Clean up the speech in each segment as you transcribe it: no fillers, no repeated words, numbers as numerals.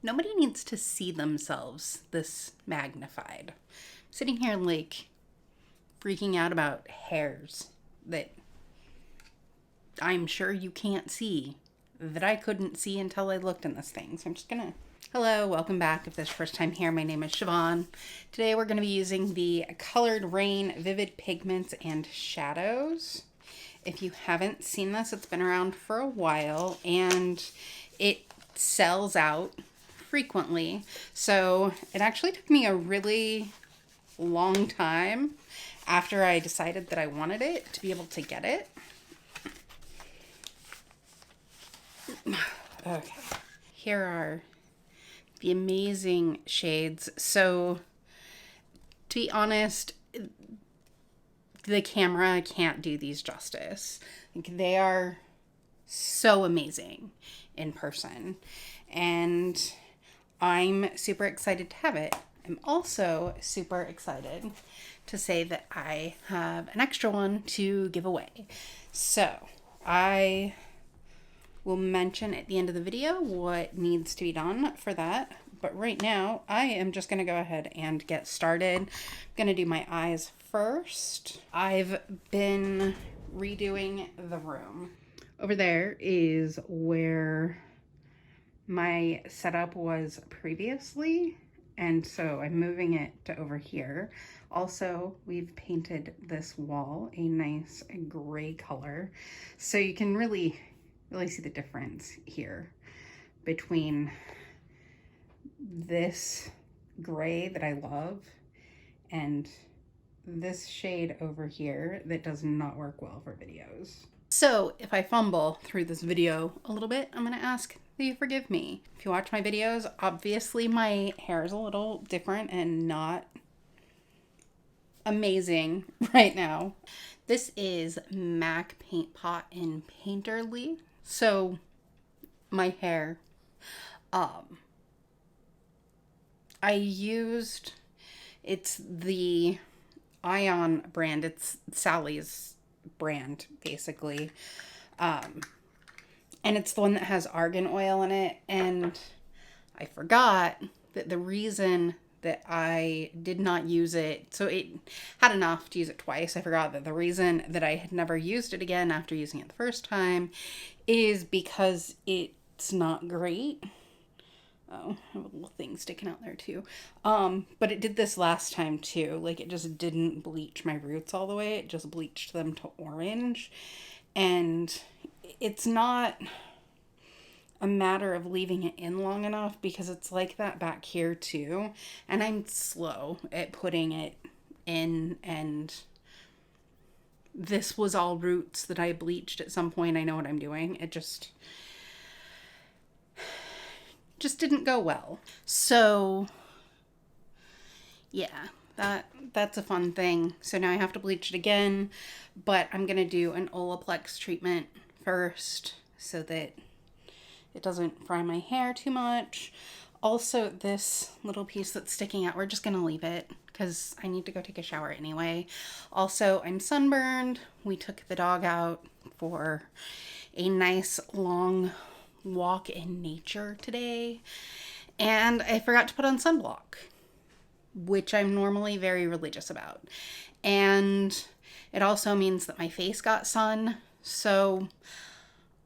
Nobody needs to see themselves this magnified. Sitting here like freaking out about hairs that I'm sure you can't see, that I couldn't see until I looked in this thing. So I'm just gonna... Hello, welcome back. If this is your first time here, my name is Siobhan. Today we're going to be using the Colored Raine Vivid Pigments and Shadows. If you haven't seen this, it's been around for a while and it sells out frequently. So it actually took me a really long time after I decided that I wanted it to be able to get it. Okay, here are the amazing shades. So to be honest, the camera can't do these justice. Like, they are so amazing in person, and I'm super excited to have it. I'm also super excited to say that I have an extra one to give away. So I will mention at the end of the video what needs to be done for that. But right now, I am just going to go ahead and get started. I'm going to do my eyes first. I've been redoing the room. Over there is where my setup was previously, and so I'm moving it to over here. Also, we've painted this wall a nice gray color, so you can really see the difference here between this gray that I love and this shade over here that does not work well for videos. So if I fumble through this video a little bit, I'm going to ask that you forgive me. If you watch my videos, obviously my hair is a little different and not amazing right now. This is MAC Paint Pot in Painterly. So my hair, I used, it's the Ion brand. It's Sally's brand, basically. And it's the one that has argan oil in it. And I forgot that the reason that I did not use it, so it had enough to use it twice. I forgot that the reason that I had never used it again after using it the first time is because it's not great. Oh, I have a little thing sticking out there too. But it did this last time too. Like, it just didn't bleach my roots all the way. It just bleached them to orange. And it's not a matter of leaving it in long enough, because it's like that back here too. And I'm slow at putting it in, and this was all roots that I bleached at some point. I know what I'm doing. It just didn't go well. So yeah, that's a fun thing. So now I have to bleach it again, but I'm gonna do an Olaplex treatment first so that it doesn't fry my hair too much. Also, this little piece that's sticking out, we're just gonna leave it because I need to go take a shower anyway. Also, I'm sunburned. We took the dog out for a nice long walk in nature today, and I forgot to put on sunblock, which I'm normally very religious about. And it also means that my face got sun, so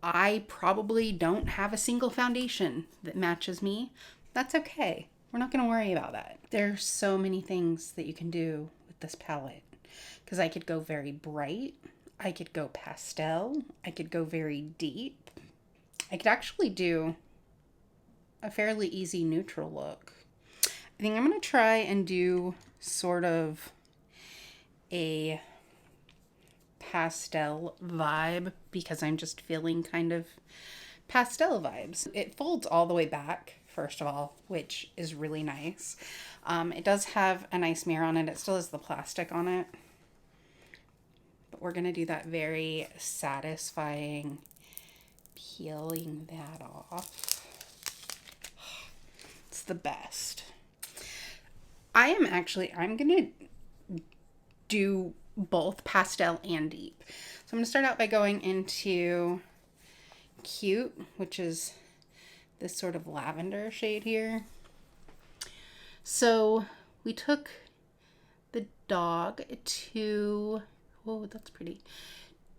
I probably don't have a single foundation that matches me. That's okay. We're not going to worry about that. There's so many things that you can do with this palette, because I could go very bright, I could go pastel, I could go very deep. I could actually do a fairly easy neutral look. I think I'm going to try and do sort of a pastel vibe, because I'm just feeling kind of pastel vibes. It folds all the way back, first of all, which is really nice. It does have a nice mirror on it. It still has the plastic on it. But we're going to do that very satisfying peeling that off. It's the best. I'm going to do both pastel and deep. So I'm going to start out by going into Cute, which is this sort of lavender shade here. So we took the dog to, oh, that's pretty,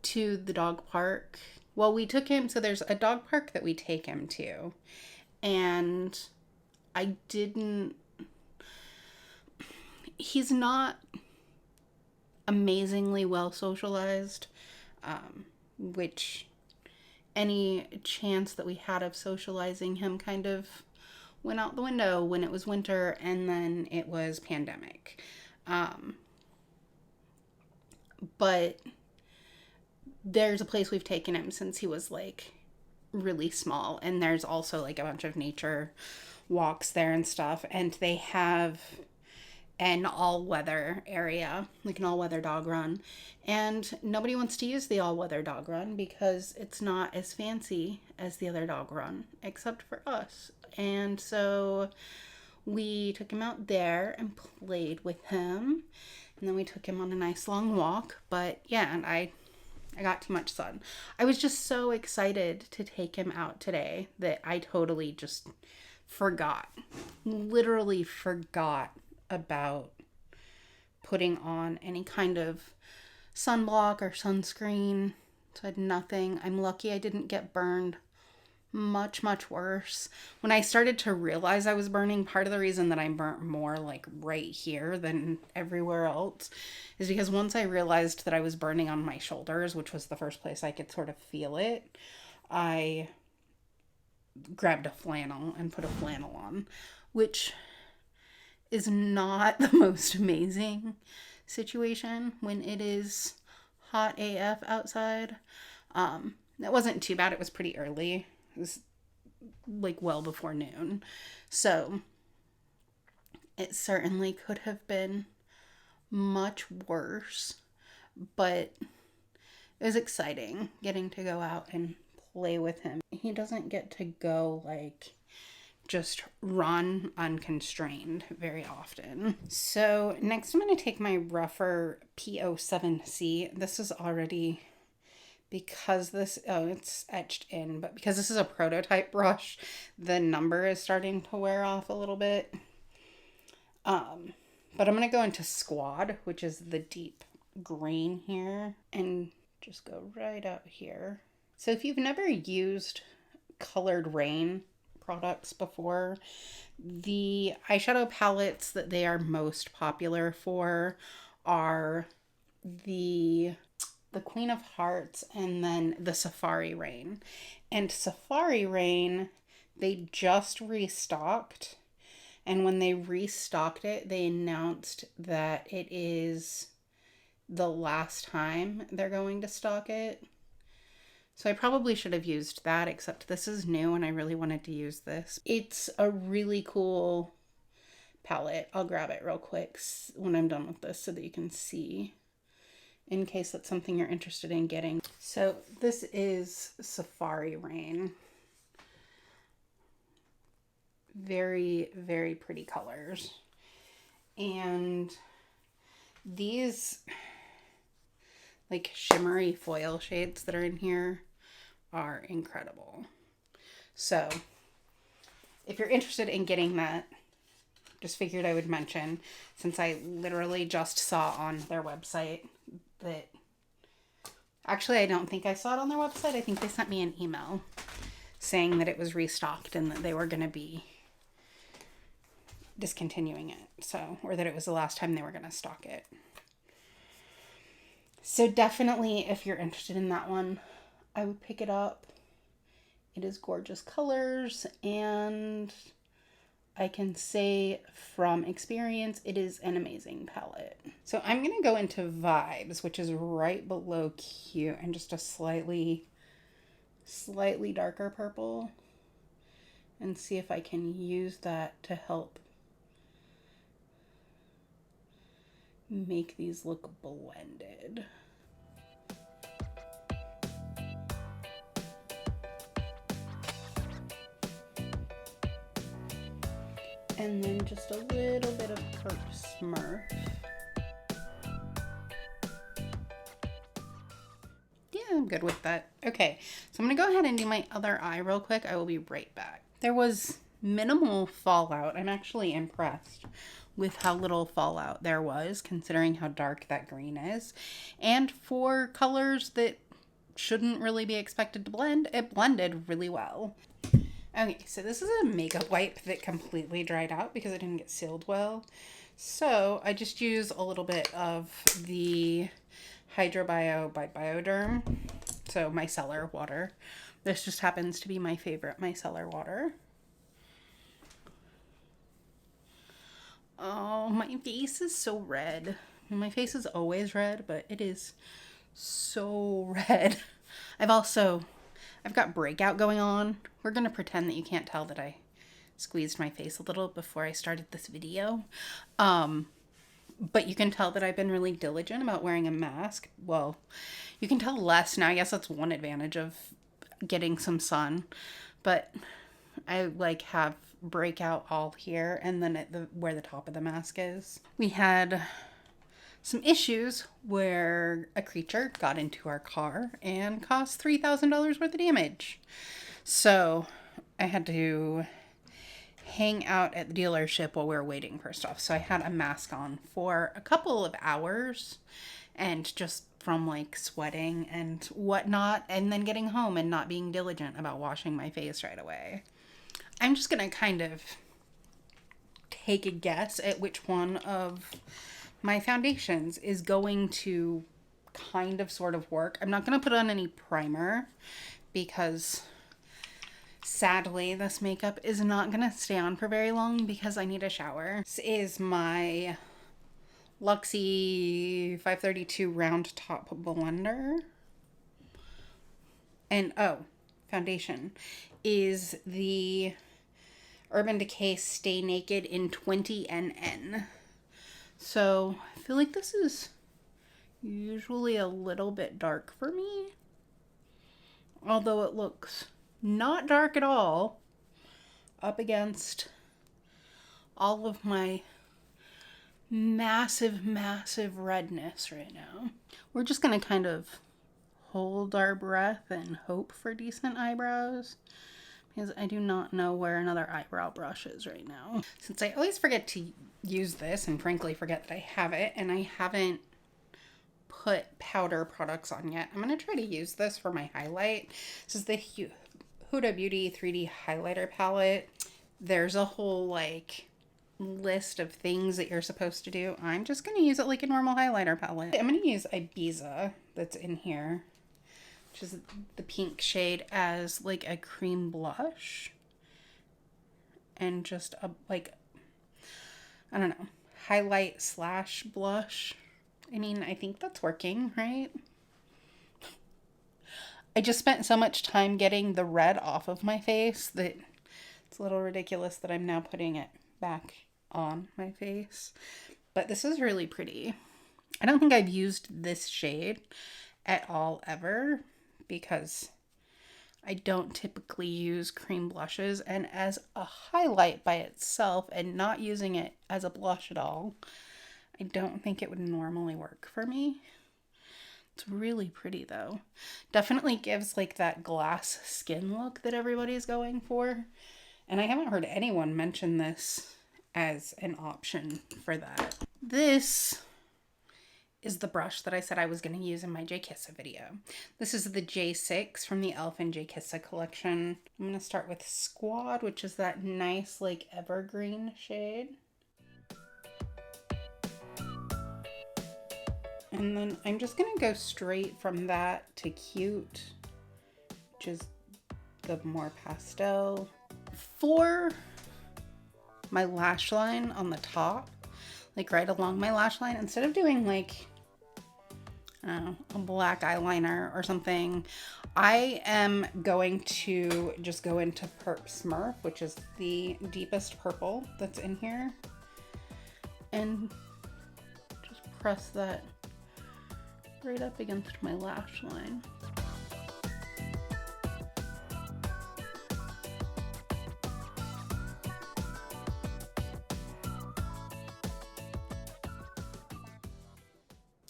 to the dog park. Well, we took him, so there's a dog park that we take him to. And he's not amazingly well socialized, which any chance that we had of socializing him kind of went out the window when it was winter and then it was pandemic. But there's a place we've taken him since he was like really small, and there's also like a bunch of nature walks there and stuff, and they have an all-weather area, like an all-weather dog run, and nobody wants to use the all-weather dog run because it's not as fancy as the other dog run, except for us. And so we took him out there and played with him, and then we took him on a nice long walk. But yeah, and I got too much sun. I was just so excited to take him out today that I totally just literally forgot about putting on any kind of sunblock or sunscreen. So I had nothing. I'm lucky I didn't get burned. Much worse. When I started to realize I was burning, part of the reason that I'm burnt more like right here than everywhere else is because once I realized that I was burning on my shoulders, which was the first place I could sort of feel it, I grabbed a flannel and put a flannel on, which is not the most amazing situation when it is hot AF outside. That wasn't too bad. It was pretty early. It was like well before noon. So it certainly could have been much worse, but it was exciting getting to go out and play with him. He doesn't get to go like just run unconstrained very often. So next I'm going to take my Rephr P07C. This is already, because this, it's etched in, but because this is a prototype brush, the number is starting to wear off a little bit. But I'm going to go into Squad, which is the deep green here, and just go right out here. So if you've never used colored Raine products before, the eyeshadow palettes that they are most popular for are the Queen of Hearts and then the Safari Raine. And Safari Raine, they just restocked. And when they restocked it, they announced that it is the last time they're going to stock it. So I probably should have used that, except this is new and I really wanted to use this. It's a really cool palette. I'll grab it real quick when I'm done with this so that you can see, in case that's something you're interested in getting. So this is Safari Raine. Very, very pretty colors. And these like shimmery foil shades that are in here are incredible. So if you're interested in getting that, just figured I would mention, since I literally just saw on their website that, actually I don't think I saw it on their website. I think they sent me an email saying that it was restocked and that they were going to be discontinuing it. So, or that it was the last time they were going to stock it. So definitely, if you're interested in that one, I would pick it up. It is gorgeous colors, and I can say from experience, it is an amazing palette. So I'm going to go into Vibes, which is right below Cute, and just a slightly darker purple, and see if I can use that to help make these look blended. And then just a little bit of Perk Smurf. Yeah, I'm good with that. Okay, so I'm gonna go ahead and do my other eye real quick. I will be right back. There was minimal fallout. I'm actually impressed with how little fallout there was, considering how dark that green is. And for colors that shouldn't really be expected to blend, it blended really well. Okay, so this is a makeup wipe that completely dried out because it didn't get sealed well. So I just use a little bit of the Hydrabio by Bioderma. So micellar water. This just happens to be my favorite micellar water. Oh, my face is so red. My face is always red, but it is so red. I've got breakout going on. We're going to pretend that you can't tell that I squeezed my face a little before I started this video. But you can tell that I've been really diligent about wearing a mask. Well, you can tell less now. I guess that's one advantage of getting some sun. But I like have breakout all here and then at where the top of the mask is. We had some issues where a creature got into our car and caused $3,000 worth of damage. So I had to hang out at the dealership while we were waiting for stuff. So I had a mask on for a couple of hours and just from like sweating and whatnot, and then getting home and not being diligent about washing my face right away. I'm just going to kind of take a guess at which one of my foundations is going to kind of sort of work. I'm not going to put on any primer because sadly this makeup is not going to stay on for very long because I need a shower. This is my Luxie 532 round top blender. And foundation is the Urban Decay Stay Naked in 20NN. So I feel like this is usually a little bit dark for me. Although it looks not dark at all up against all of my massive, massive redness right now. We're just going to kind of hold our breath and hope for decent eyebrows, because I do not know where another eyebrow brush is right now. Since I always forget to use this, and frankly forget that I have it, and I haven't put powder products on yet, I'm going to try to use this for my highlight. This is the Huda Beauty 3D highlighter palette. There's a whole like list of things that you're supposed to do. I'm just going to use it like a normal highlighter palette. I'm going to use Ibiza that's in here, which is the pink shade, as like a cream blush. And just a like, I don't know, highlight slash blush. I mean, I think that's working, right? I just spent so much time getting the red off of my face that it's a little ridiculous that I'm now putting it back on my face. But this is really pretty. I don't think I've used this shade at all ever because I don't typically use cream blushes, and as a highlight by itself and not using it as a blush at all, I don't think it would normally work for me. It's really pretty though. Definitely gives like that glass skin look that everybody's going for. And I haven't heard anyone mention this as an option for that. This is the brush that I said I was going to use in my JKissa video. This is the J6 from the e.l.f. and JKissa collection. I'm going to start with Squad, which is that nice like evergreen shade. And then I'm just going to go straight from that to Cute, which is the more pastel. For my lash line on the top, like right along my lash line, instead of doing like, I don't know, a black eyeliner or something, I am going to just go into Perp Smurf, which is the deepest purple that's in here, and just press that right up against my lash line.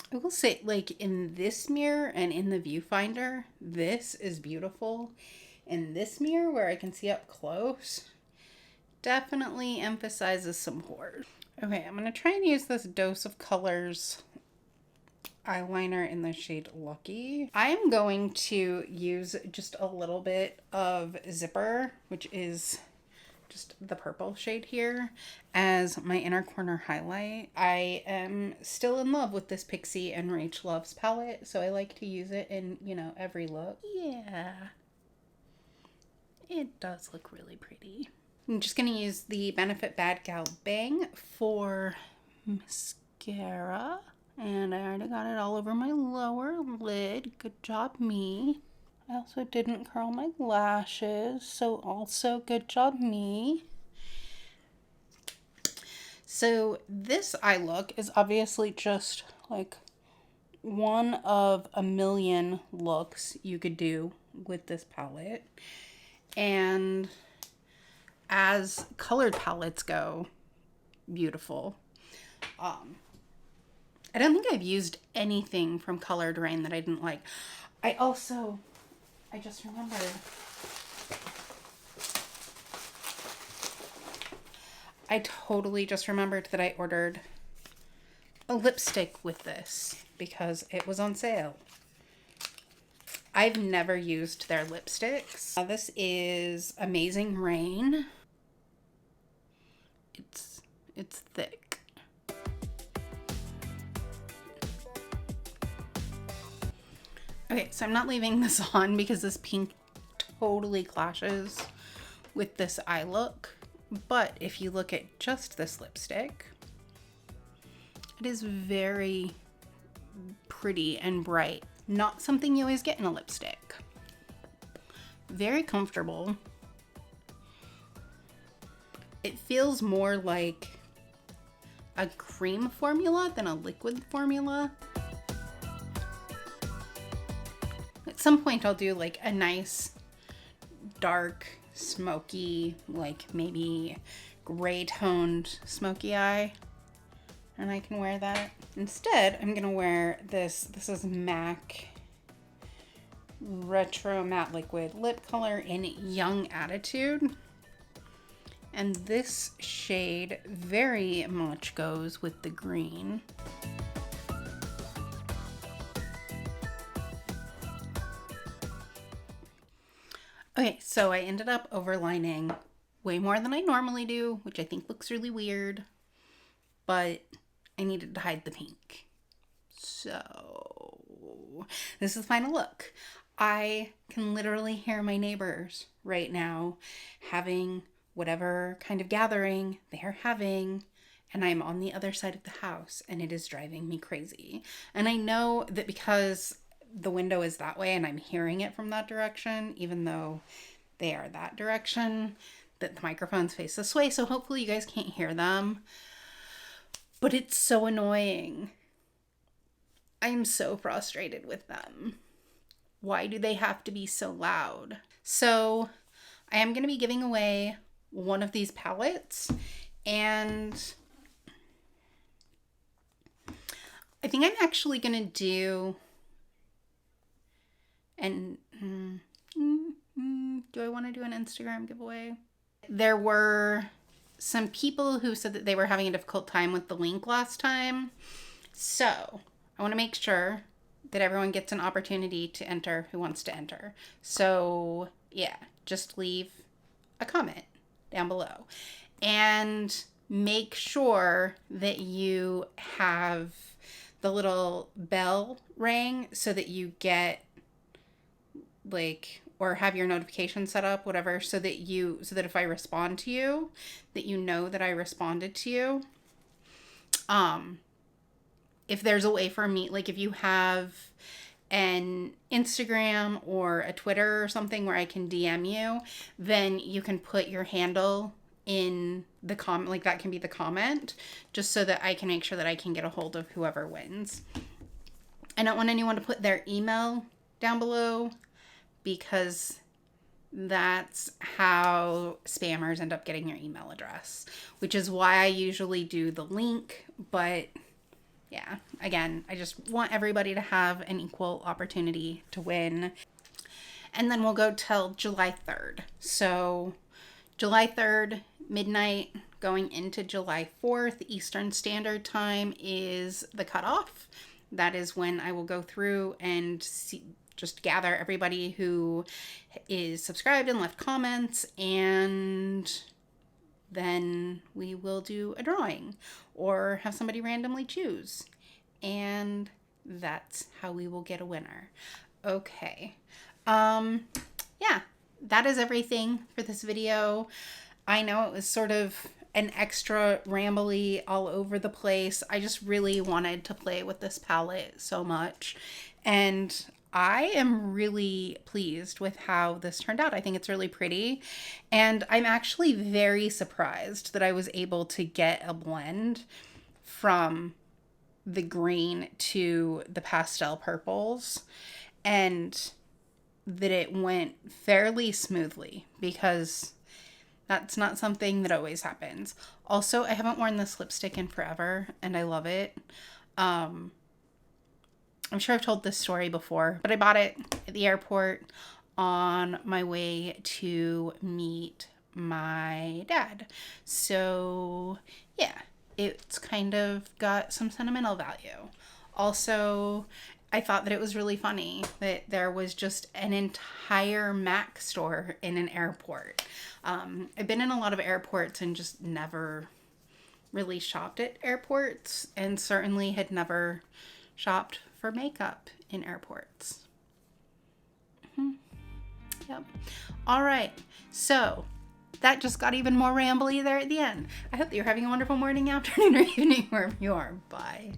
I will say, like, in this mirror and in the viewfinder, this is beautiful. in this mirror where I can see up close definitely emphasizes some pores. Okay, I'm going to try and use this Dose of Colors eyeliner in the shade Lucky. I am going to use just a little bit of Zipper, which is just the purple shade here, as my inner corner highlight. I am still in love with this Pixi and Rachhloves palette, so I like to use it in, you know, every look. Yeah, it does look really pretty. I'm just going to use the Benefit Bad Gal Bang for mascara. And I already got it all over my lower lid. Good job, me. I also didn't curl my lashes, so also good job, me. So this eye look is obviously just like one of a million looks you could do with this palette. And as colored palettes go, beautiful. I don't think I've used anything from Colored Raine that I didn't like. I just remembered. I totally just remembered that I ordered a lipstick with this because it was on sale. I've never used their lipsticks. This is Amazing Rain. It's thick. Okay, so I'm not leaving this on because this pink totally clashes with this eye look. But if you look at just this lipstick, it is very pretty and bright. Not something you always get in a lipstick. Very comfortable. It feels more like a cream formula than a liquid formula. At some point I'll do like a nice dark smoky, like maybe gray toned smoky eye, and I can wear that. Instead I'm gonna wear this is MAC Retro Matte Liquid Lip Color in Young Attitude, and this shade very much goes with the green. Okay, so I ended up overlining way more than I normally do, which I think looks really weird, but I needed to hide the pink. So this is the final look. I can literally hear my neighbors right now having whatever kind of gathering they are having, and I'm on the other side of the house, and it is driving me crazy. And I know that because the window is that way and I'm hearing it from that direction, even though they are that direction, that the microphones face this way, so hopefully you guys can't hear them. But it's so annoying. I'm so frustrated with them. Why do they have to be so loud? So I am going to be giving away one of these palettes, and I think I'm actually going to do and do I want to do an Instagram giveaway? There were some people who said that they were having a difficult time with the link last time. So I want to make sure that everyone gets an opportunity to enter who wants to enter. So yeah, just leave a comment down below and make sure that you have the little bell ring so that you get like, or have your notifications set up, whatever, so that if I respond to you, that you know that I responded to you. If there's a way for me, like if you have an Instagram or a Twitter or something where I can DM you, then you can put your handle in the comment, like that can be the comment, just so that I can make sure that I can get a hold of whoever wins. I don't want anyone to put their email down below, because that's how spammers end up getting your email address, which is why I usually do the link. But yeah, again, I just want everybody to have an equal opportunity to win. and then we'll go till July 3rd. So July 3rd, midnight, going into July 4th, Eastern Standard Time is the cutoff. That is when I will go through and just gather everybody who is subscribed and left comments, and then we will do a drawing or have somebody randomly choose. And that's how we will get a winner. Okay. Yeah, that is everything for this video. I know it was sort of an extra rambly all over the place. I just really wanted to play with this palette so much, and I am really pleased with how this turned out. I think it's really pretty, and I'm actually very surprised that I was able to get a blend from the green to the pastel purples, and that it went fairly smoothly, because that's not something that always happens. Also, I haven't worn this lipstick in forever, and I love it. I'm sure I've told this story before, but I bought it at the airport on my way to meet my dad. So yeah, it's kind of got some sentimental value. Also, I thought that it was really funny that there was just an entire MAC store in an airport. I've been in a lot of airports and just never really shopped at airports, and certainly had never shopped for makeup in airports. Yep. All right. So that just got even more rambly there at the end. I hope that you're having a wonderful morning, afternoon, or evening wherever you are. Bye.